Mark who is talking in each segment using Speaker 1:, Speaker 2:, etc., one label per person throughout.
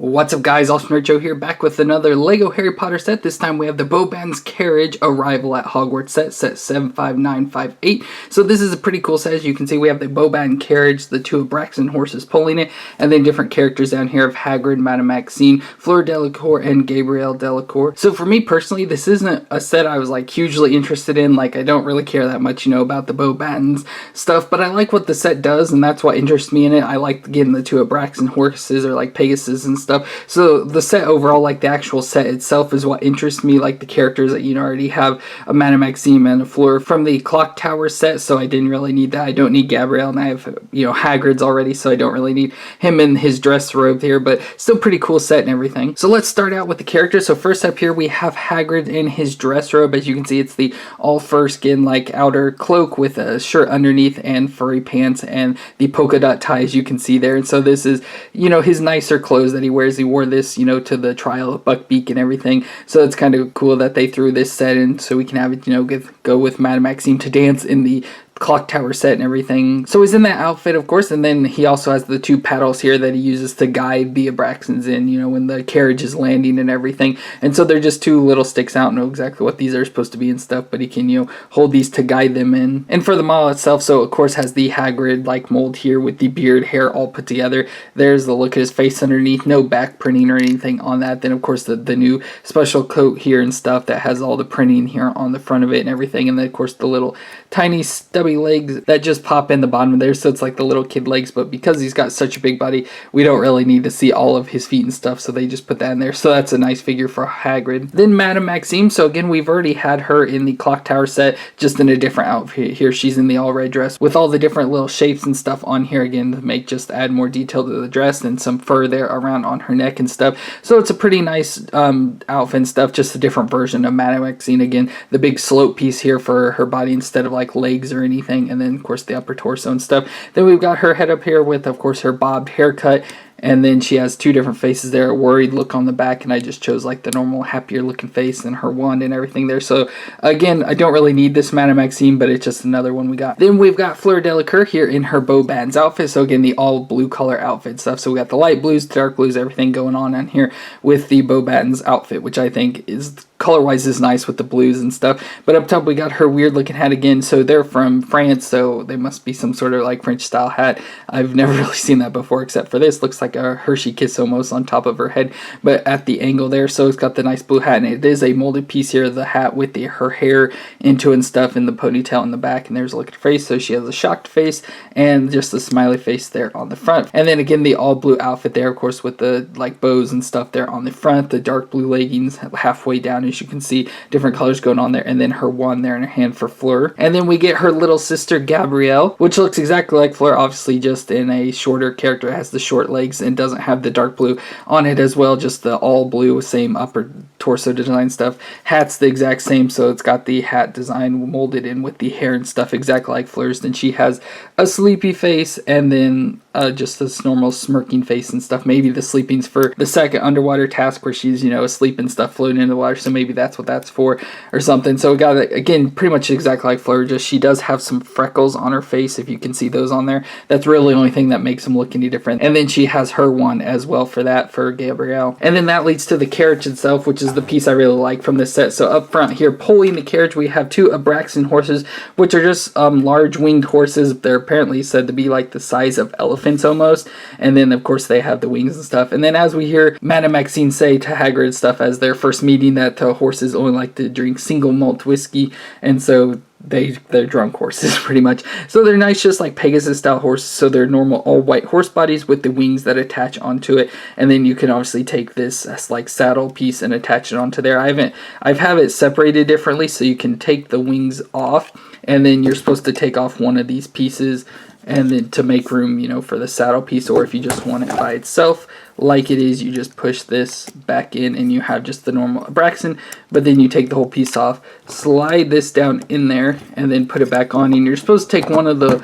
Speaker 1: What's up guys, FallenRedZeo here, back with another LEGO Harry Potter set. This time we have the Beauxbatons Carriage Arrival at Hogwarts set 75958. So this is a pretty cool set. As you can see, we have the Beauxbatons Carriage, the two Abraxan horses pulling it, and then different characters down here of Hagrid, Madame Maxime, Fleur Delacour, and Gabrielle Delacour. So for me personally, this isn't a set I was like hugely interested in. Like, I don't really care that much, about the Beauxbatons stuff, but I like what the set does, and that's what interests me in it. I like getting the two Abraxan horses, or like Pegasus and stuff. So the set overall, like the actual set itself, is what interests me, like the characters that already have a Madame Maxime and a Fleur from the Clock Tower set, so I didn't really need that. I don't need Gabrielle, and I have, Hagrid's already, so I don't really need him in his dress robe here, but still pretty cool set and everything. So let's start out with the characters. So first up here, we have Hagrid in his dress robe. As you can see, it's the all fur skin, like outer cloak with a shirt underneath and furry pants and the polka dot tie, as you can see there. And so this is, his nicer clothes that he wears. He wore this, to the trial of Buckbeak and everything. So it's kind of cool that they threw this set in so we can have it, go with Madame Maxime to dance in the Clock Tower set and everything. So he's in that outfit, of course, and then he also has the two paddles here that he uses to guide the Abraxans in, when the carriage is landing and everything. And so they're just two little sticks. I don't know exactly what these are supposed to be and stuff, but he can, hold these to guide them in. And for the model itself, so of course has the Hagrid-like mold here with the beard, hair all put together. There's the look at his face underneath, no back printing or anything on that. Then of course the new special coat here and stuff that has all the printing here on the front of it and everything. And then of course the little tiny stubby legs that just pop in the bottom of there, so it's like the little kid legs, but because he's got such a big body, we don't really need to see all of his feet and stuff, so they just put that in there. So that's a nice figure for Hagrid. Then Madame Maxime, so again, we've already had her in the Clock Tower set, just in a different outfit here. She's in the all red dress with all the different little shapes and stuff on here, again, to add more detail to the dress, and some fur there around on her neck and stuff. So it's a pretty nice outfit and stuff, just a different version of Madame Maxime. Again, the big slope piece here for her body instead of like legs or anything, and then of course the upper torso and stuff. Then we've got her head up here with, of course, her bobbed haircut, and then she has two different faces there, a worried look on the back, and I just chose like the normal happier looking face and her wand and everything there. So again, I don't really need this Madame Maxime, but it's just another one we got. Then we've got Fleur Delacour here in her Beauxbatons outfit, so again, the all blue color outfit stuff. So we got the light blues, dark blues, everything going on here with the Beauxbatons outfit, which I think is color-wise is nice with the blues and stuff. But up top we got her weird looking hat again. So they're from France, so they must be some sort of like French style hat. I've never really seen that before except for this. Looks like a Hershey kiss almost on top of her head, but at the angle there. So it's got the nice blue hat, and it is a molded piece here, the hat with her hair into and stuff, and the ponytail in the back, and there's a look at her face. So she has a shocked face and just a smiley face there on the front. And then again, the all blue outfit there, of course, with the like bows and stuff there on the front, the dark blue leggings halfway down, as you can see, different colors going on there, and then her wand there in her hand for Fleur. And then we get her little sister Gabrielle, which looks exactly like Fleur, obviously just in a shorter character. It has the short legs and doesn't have the dark blue on it as well, just the all blue, same upper torso design stuff. Hat's the exact same, so it's got the hat design molded in with the hair and stuff exactly like Fleur's. Then she has a sleepy face, and then just this normal smirking face and stuff. Maybe the sleeping's for the second underwater task where she's, asleep and stuff floating in the water, so maybe that's what that's for or something. So we got it again, pretty much exactly like Fleur, just she does have some freckles on her face, if you can see those on there. That's really the only thing that makes them look any different. And then she has her one as well for that, for Gabrielle. And then that leads to the carriage itself, which is the piece I really like from this set. So up front here, pulling the carriage, we have two Abraxan horses, which are just large winged horses. They're apparently said to be like the size of elephants almost, and then of course they have the wings and stuff. And then as we hear Madame Maxime say to Hagrid stuff as their first meeting, that horses only like to drink single malt whiskey, and so they're drunk horses pretty much. So they're nice, just like Pegasus style horses. So they're normal all white horse bodies with the wings that attach onto it, and then you can obviously take this as like saddle piece and attach it onto there. I've have it separated differently, so you can take the wings off, and then you're supposed to take off one of these pieces, and then to make room, for the saddle piece. Or if you just want it by itself like it is, you just push this back in and you have just the normal Abraxan, but then you take the whole piece off, slide this down in there, and then put it back on. And you're supposed to take one of the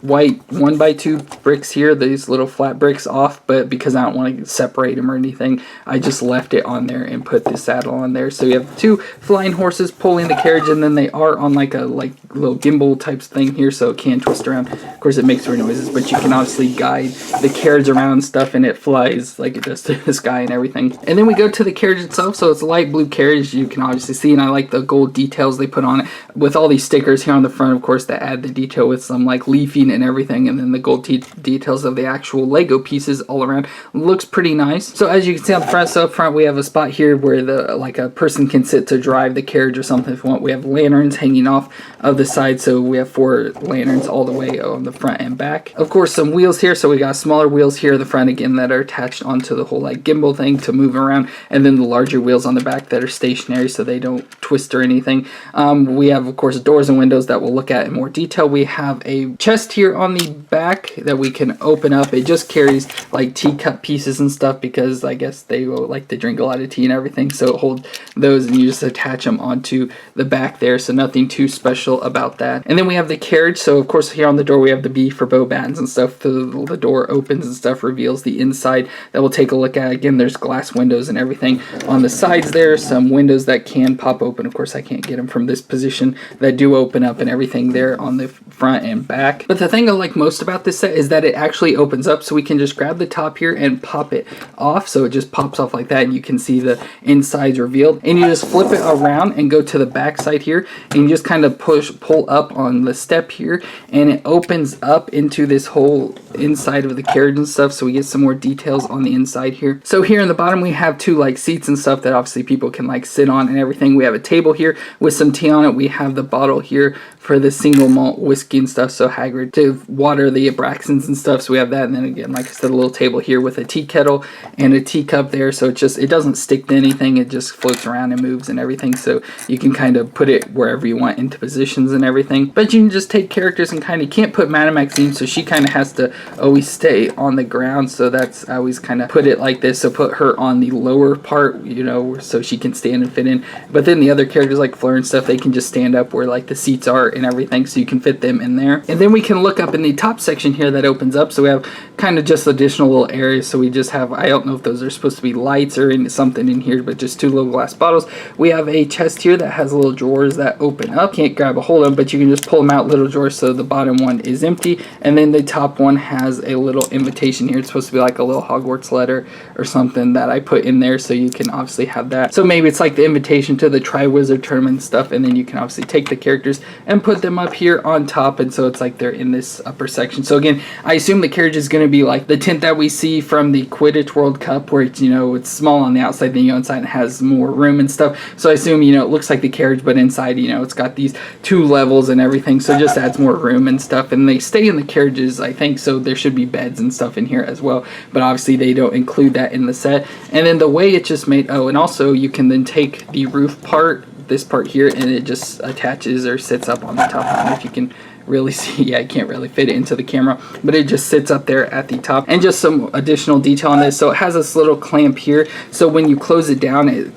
Speaker 1: white 1x2 bricks here, these little flat bricks, off, but because I don't want to separate them or anything, I just left it on there and put the saddle on there. So you have two flying horses pulling the carriage, and then they are on like a little gimbal type thing here, so it can twist around. Of course it makes weird noises, but you can obviously guide the carriage around and stuff, and it floats flies like it does through the sky and everything. And then we go to the carriage itself. So it's a light blue carriage, you can obviously see, and I like the gold details they put on it with all these stickers here on the front, of course, that add the detail with some like leafing and everything, and then the gold details of the actual Lego pieces all around. Looks pretty nice. So as you can see on the front, so up front we have a spot here where the like a person can sit to drive the carriage or something if you want. We have lanterns hanging off of the side, so we have 4 lanterns all the way on the front and back. Of course, some wheels here, so we got smaller wheels here in the front again that are attached onto the whole like gimbal thing to move around, and then the larger wheels on the back that are stationary so they don't twist or anything. We have, of course, doors and windows that we'll look at in more detail. We have a chest here on the back that we can open up. It just carries like teacup pieces and stuff because I guess they will like to drink a lot of tea and everything, so it holds those and you just attach them onto the back there, so nothing too special about that. And then we have the carriage, so of course here on the door we have the B for Beauxbatons and stuff. The door opens and stuff, reveals the inside that we'll take a look at. Again, there's glass windows and everything on the sides there, some windows that can pop open. Of course I can't get them from this position, that do open up and everything there on the front and back. But the thing I like most about this set is that it actually opens up, so we can just grab the top here and pop it off, so it just pops off like that and you can see the insides revealed. And you just flip it around and go to the back side here, and you just kind of pull up on the step here, and it opens up into this whole inside of the carriage and stuff, so we get some more details on the inside here. So here in the bottom we have 2 like seats and stuff that obviously people can like sit on and everything. We have a table here with some tea on it. We have the bottle here for the single malt whiskey and stuff, so Hagrid to water the Abraxans and stuff, so we have that. And then again, like I said, a little table here with a tea kettle and a teacup there, so it doesn't stick to anything, it just floats around and moves and everything, so you can kind of put it wherever you want into positions and everything. But you can just take characters and kind of, can't put Madame Maxime, so she kind of has to always stay on the ground, so that's, I always kind of put it like this, so put her on the lower part, you know, so she can stand and fit in. But then the other characters like Fleur and stuff, they can just stand up where like the seats are and everything, so you can fit them in there. And then we can look up in the top section here that opens up, so we have kind of just additional little areas. So we just have, I don't know if those are supposed to be lights or something in here, but just 2 little glass bottles. We have a chest here that has little drawers that open up. Can't grab a hold of them, but you can just pull them out, little drawers, so the bottom one is empty, and then the top one has a little invitation here. It's supposed to be like a little Hogwarts letter or something that I put in there, so you can obviously have that. So maybe it's like the invitation to the Triwizard Tournament stuff, and then you can obviously take the characters and put them up here on top, and so it's like they're in this upper section. So again, I assume the carriage is going to be like the tent that we see from the Quidditch World Cup, where it's, you know, it's small on the outside, then you go inside and it has more room and stuff. So I assume, you know, it looks like the carriage, but inside, you know, it's got these 2 levels and everything, so it just adds more room and stuff. And they stay in the carriages, I think, so there should be beds and stuff in here as well, but obviously they don't include that in the set. And then the way it's just made, oh, and also you can then take the roof part, this part here, and it just attaches or sits up on the top. I don't know if you can really see, yeah, I can't really fit it into the camera, but it just sits up there at the top. And just some additional detail on this, so it has this little clamp here, so when you close it down, it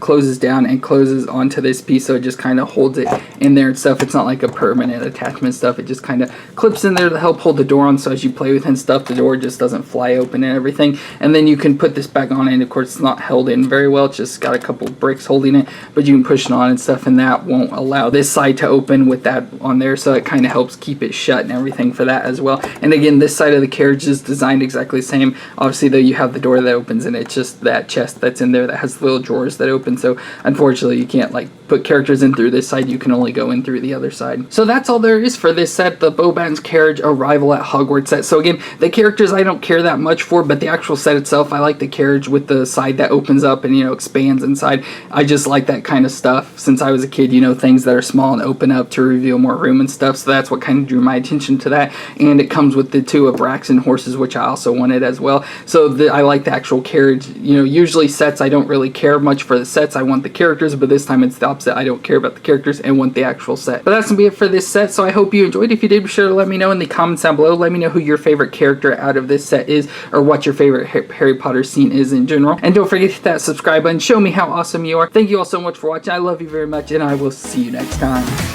Speaker 1: closes down and closes onto this piece, so it just kind of holds it in there and stuff. It's not like a permanent attachment stuff, it just kind of clips in there to help hold the door on, so as you play with and stuff, the door just doesn't fly open and everything. And then you can put this back on, and of course it's not held in very well, it's just got a couple bricks holding it, but you can push it on and stuff, and that won't allow this side to open with that on there, so it kind of helps keep it shut and everything for that as well. And again, this side of the carriage is designed exactly the same. Obviously though, you have the door that opens, and it's just that chest that's in there that has little drawers that open, so unfortunately you can't like put characters in through this side, you can only go in through the other side. So that's all there is for this set, the Beauxbatons Carriage Arrival at Hogwarts set. So again, the characters I don't care that much for, but the actual set itself, I like the carriage with the side that opens up and, you know, expands inside. I just like that kind of stuff. Since I was a kid, you know, things that are small and open up to reveal more room and stuff, so that's what kind of drew my attention to that. And it comes with the 2 Abraxan horses, which I also wanted as well. So I like the actual carriage. You know, usually sets, I don't really care much for the sets, I want the characters, but this time it's the opposite. I don't care about the characters and want the actual set. But that's gonna be it for this set, so I hope you enjoyed. If you did, be sure to let me know in the comments down below. Let me know who your favorite character out of this set is, or what your favorite Harry Potter scene is in general. And don't forget to hit that subscribe button, show me how awesome you are. Thank you all so much for watching, I love you very much, and I will see you next time.